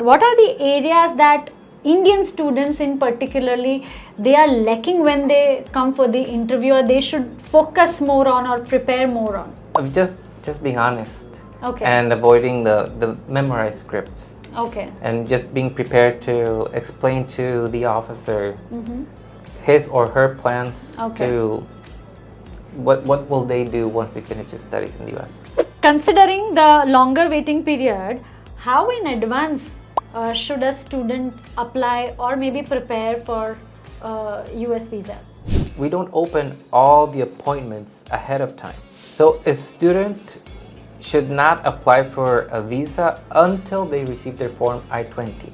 what are the areas that Indian students in particularly they are lacking when they come for the interview, or they should focus more on or prepare more on? Just being honest. Okay. And avoiding the memorized scripts. Okay. And just being prepared to explain to the officer his or her plans to what will they do once they finish their studies in the US. Considering the longer waiting period, how in advance should a student apply or maybe prepare for US visa? We don't open all the appointments ahead of time. So a student should not apply for a visa until they receive their form I-20.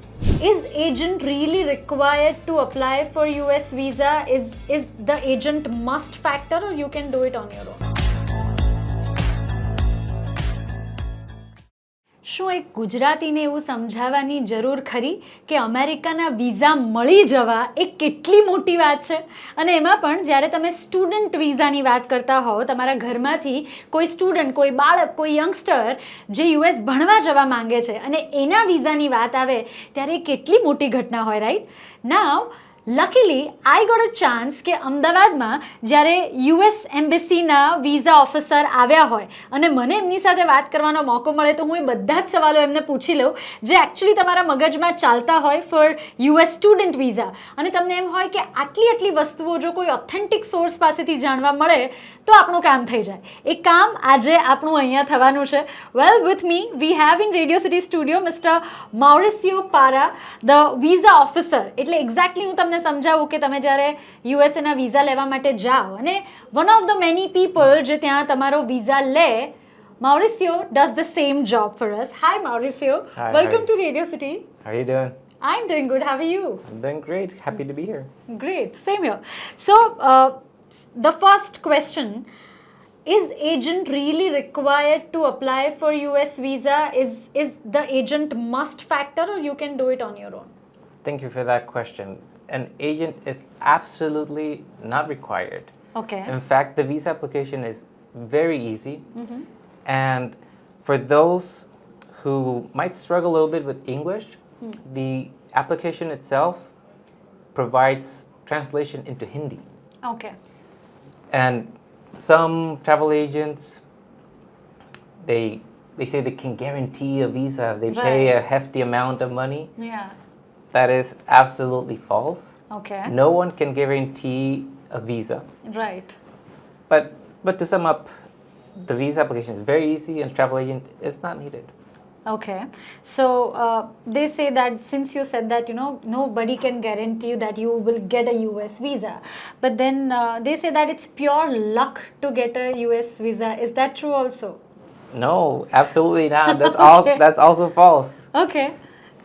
Is agent really required to apply for US visa? Is the agent must factor, or you can do it on your own? શું એક ગુજરાતીને એવું સમજાવવાની જરૂર ખરી કે અમેરિકાના visa મળી જવા એ કેટલી મોટી વાત છે? અને એમાં પણ જ્યારે તમે સ્ટુડન્ટ વિઝાની વાત કરતા હો, તમારા ઘરમાંથી કોઈ સ્ટુડન્ટ, કોઈ બાળક, કોઈ યંગસ્ટર જે યુએસ ભણવા જવા માંગે છે અને એના વિઝાની વાત આવે ત્યારે કેટલી મોટી ઘટના હોય, right? Now luckily I got a chance કે અમદાવાદમાં જ્યારે યુએસ એમ્બેસીના વિઝા ઓફિસર આવ્યા હોય અને મને એમની સાથે વાત કરવાનો મોકો મળે તો હું એ બધા જ સવાલો એમને પૂછી લઉં જે એકચ્યુઅલી તમારા મગજમાં ચાલતા હોય ફોર યુએસ સ્ટુડન્ટ વિઝા, અને તમને એમ હોય કે આટલી વસ્તુઓ જો કોઈ ઓથેન્ટિક સોર્સ પાસેથી જાણવા મળે તો આપણું કામ થઈ જાય. એ કામ આજે આપણું અહીંયા થવાનું છે. Well, with me we have in Radio City studio mister Mauricio Parra, the visa officer. એટલે એક્ઝેક્ટલી હું તમને સમજાવું કે તમે જ્યારે યુએસએના વિઝા લેવા માટે જાઓ અને one of the many people જે ત્યાં તમારો વિઝા લે, Mauricio does the same job for us. Hi Mauricio. Hi, welcome to Radio City. How are you doing? I'm doing good. How are you? I'm doing great. Happy to be here. Great. Same here. So the first question, is agent really required to apply for US visa? Is the agent must factor, or you can do it on your own? Thank you for that question. An agent is absolutely not required. Okay. In fact, the visa application is very easy. And for those who might struggle a little bit with English, the application itself provides translation into Hindi. Okay. And some travel agents, they say they can guarantee a visa if they pay a hefty amount of money. Yeah. That is absolutely false. Okay. No one can guarantee a visa. Right. But to sum up, the visa application is very easy and travel agent is not needed. Okay. So they say that, since you said that, nobody can guarantee you that you will get a US visa. But then they say that it's pure luck to get a US visa. Is that true also? No, absolutely not. That's also false. Okay.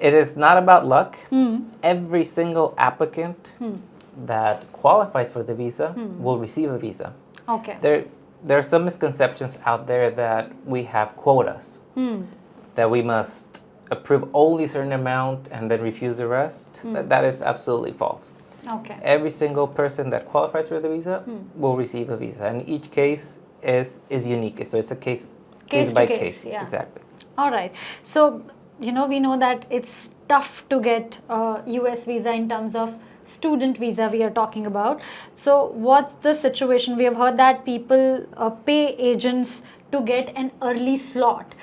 It is not about luck. Every single applicant that qualifies for the visa will receive a visa. Okay. There are some misconceptions out there that we have quotas, that we must approve only a certain amount and then refuse the rest. That is absolutely false. Okay. Every single person that qualifies for the visa will receive a visa, and each case is unique. So it's a case by case. Yeah. Exactly. All right. So, we know that it's tough to get a US visa in terms of student visa we are talking about. So what's the situation? We have heard that people pay agents to get an early slot.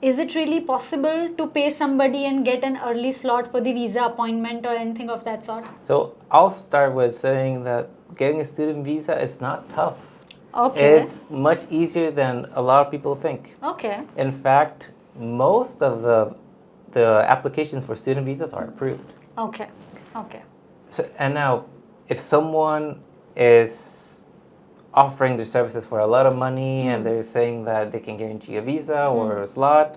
Is it really possible to pay somebody and get an early slot for the visa appointment or anything of that sort? So I'll start with saying that getting a student visa is not tough. Okay. It's much easier than a lot of people think. Okay. In fact, most of the applications for student visas are approved. Okay. Okay. So, and now, if someone is offering their services for a lot of money and they're saying that they can guarantee a visa or a slot,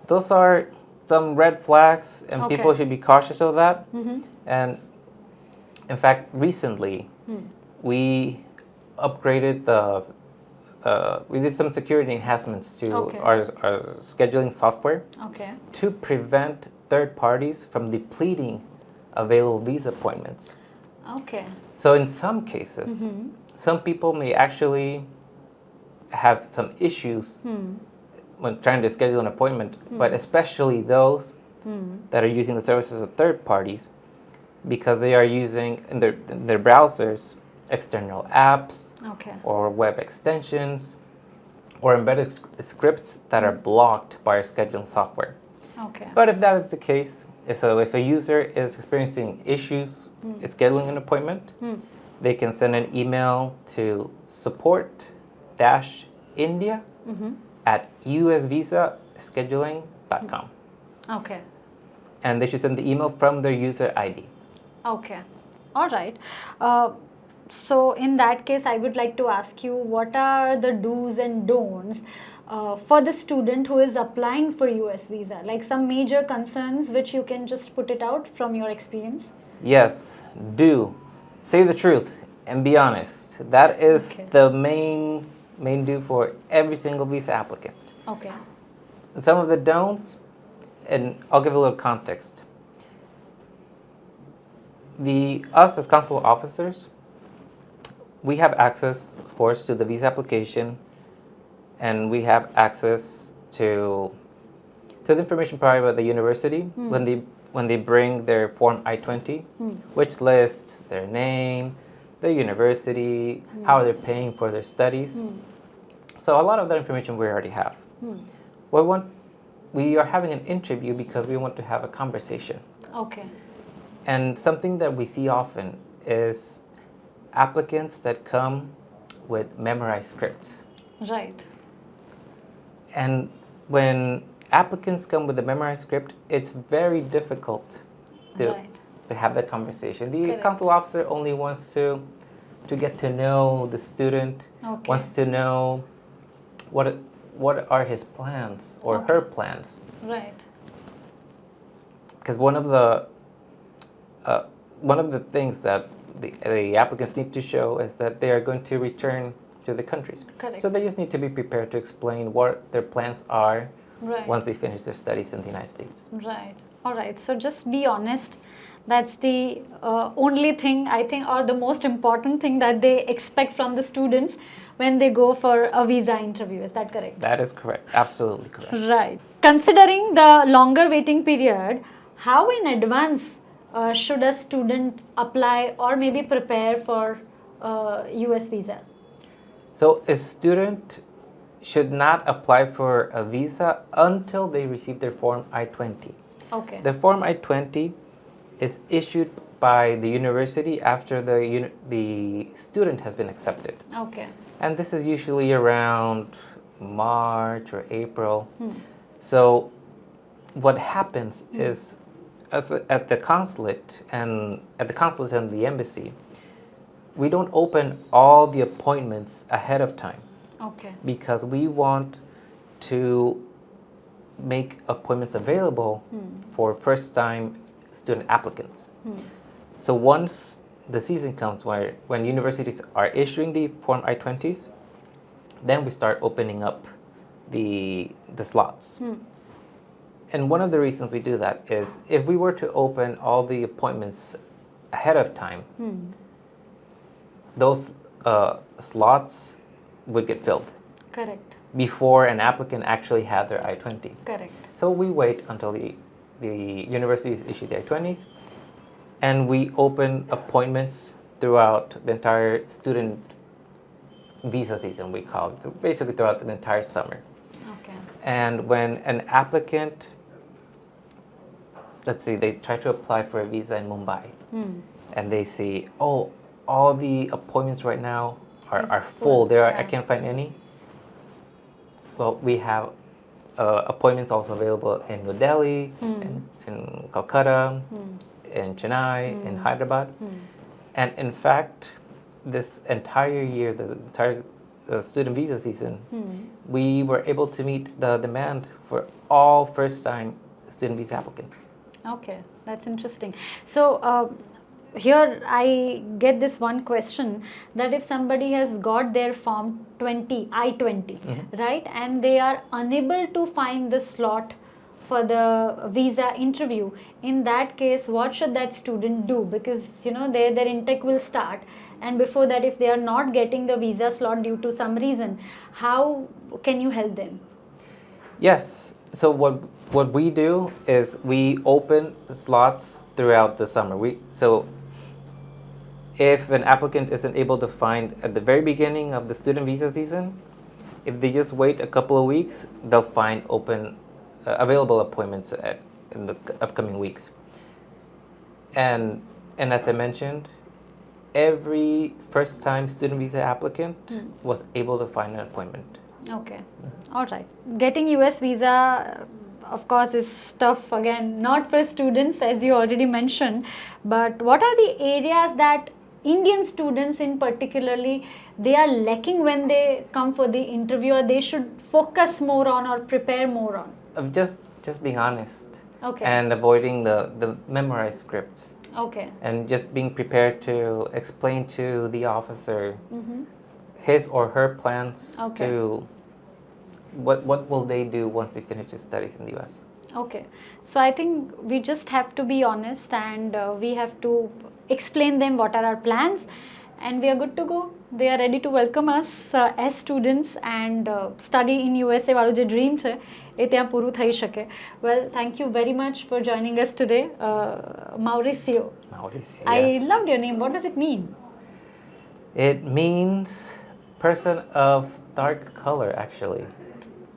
those are some red flags, and people should be cautious of that. And in fact, recently, we upgraded we did some security enhancements to our scheduling software to prevent third parties from depleting available visa appointments. Okay. So in some cases, some people may actually have some issues when trying to schedule an appointment, but especially those that are using the services of third parties because they are using in their browsers external apps Okay. or web extensions or embedded scripts that are blocked by our scheduling software. Okay. But if that is the case, if a user is experiencing issues scheduling an appointment, they can send an email to support-india at usvisascheduling.com. Okay. And they should send the email from their user ID. Okay. All right. So in that case, I would like to ask you, what are the do's and don'ts for the student who is applying for US visa? Like some major concerns which you can just put it out from your experience? Yes, do. Say the truth and be honest. That is Okay. the main do for every single visa applicant. Okay. Some of the don'ts, and I'll give a little context. Us as consular officers, we have access, of course, to the visa application, and we have access to the information provided by the university when they bring their Form I-20, which lists their name, their university, how they're paying for their studies. So a lot of that information we already have. We are having an interview because we want to have a conversation. Okay. And something that we see often is applicants that come with memorized scripts. Right. And when applicants come with a memorized script, it's very difficult to have that conversation. The Correct. consular officer only wants to get to know the student, wants to know what are his plans or her plans. Right. Because one of the things that the applicants need to show is that they are going to return to the countries. Correct. So they just need to be prepared to explain what their plans are Right. once they finish their studies in the United States. Right. All right. So just be honest. That's the only thing I think, or the most important thing that they expect from the students when they go for a visa interview. Is that correct? That is correct. Absolutely correct. Right. Considering the longer waiting period, how in advance should a student apply or maybe prepare for US visa? So a student should not apply for a visa until they receive their Form I-20. Okay. The Form I-20 is issued by the university after the student has been accepted. Okay. And this is usually around March or April. So what happens is at the consulate and the embassy, we don't open all the appointments ahead of time. Okay. Because we want to make appointments available for first-time student applicants. So once the season comes when universities are issuing the Form I-20s, then we start opening up the slots. And one of the reasons we do that is if we were to open all the appointments ahead of time, those slots would get filled. Correct. Before an applicant actually had their I-20. Correct. So we wait until the universities issue the I-20s, and we open appointments throughout the entire student visa season, we call it, basically throughout the entire summer. Okay. And when an applicant, let's see, they try to apply for a visa in Mumbai, and they see, oh, all the appointments right now are full. I can't find any. Well, we have appointments also available in New Delhi, in Calcutta, in Chennai, in Hyderabad. And in fact, this entire year, the entire student visa season, we were able to meet the demand for all first-time student visa applicants. Okay, that's interesting. So here I get this one question, that if somebody has got their Form I-20, right, and they are unable to find the slot for the visa interview, in that case, what should that student do? Because their intake will start, and before that, if they are not getting the visa slot due to some reason, how can you help them? Yes, So what we do is we open slots throughout the summer. So if an applicant isn't able to find at the very beginning of the student visa season, if they just wait a couple of weeks, they'll find available appointments in the upcoming weeks. And as I mentioned, every first-time student visa applicant was able to find an appointment. Okay. All right. Getting US visa, of course, is tough again, not for students, as you already mentioned. But what are the areas that Indian students in particularly, they are lacking when they come for the interview, or they should focus more on or prepare more on? Of just being honest. Okay. And avoiding the memorized scripts. Okay. And just being prepared to explain to the officer his or her plans to what will they do once they finish their studies in the US. Okay. So I think we just have to be honest, and we have to explain them what are our plans, and we are good to go. They are ready to welcome us as students and study in USA વાળું જે dream છે એ ત્યાં પૂરું થઈ શકે. Well, thank you very much for joining us today, Mauricio. Mauricio, I yes. loved your name. What does it mean? It means person of dark color, actually.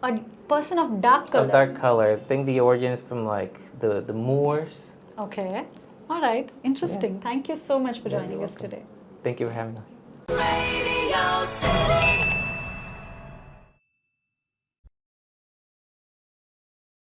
A person of dark color. Of dark color. I think the origin is from like the Moors. Okay. All right. Interesting. Thank you so much for joining us today. Thank you for having us. Radio City.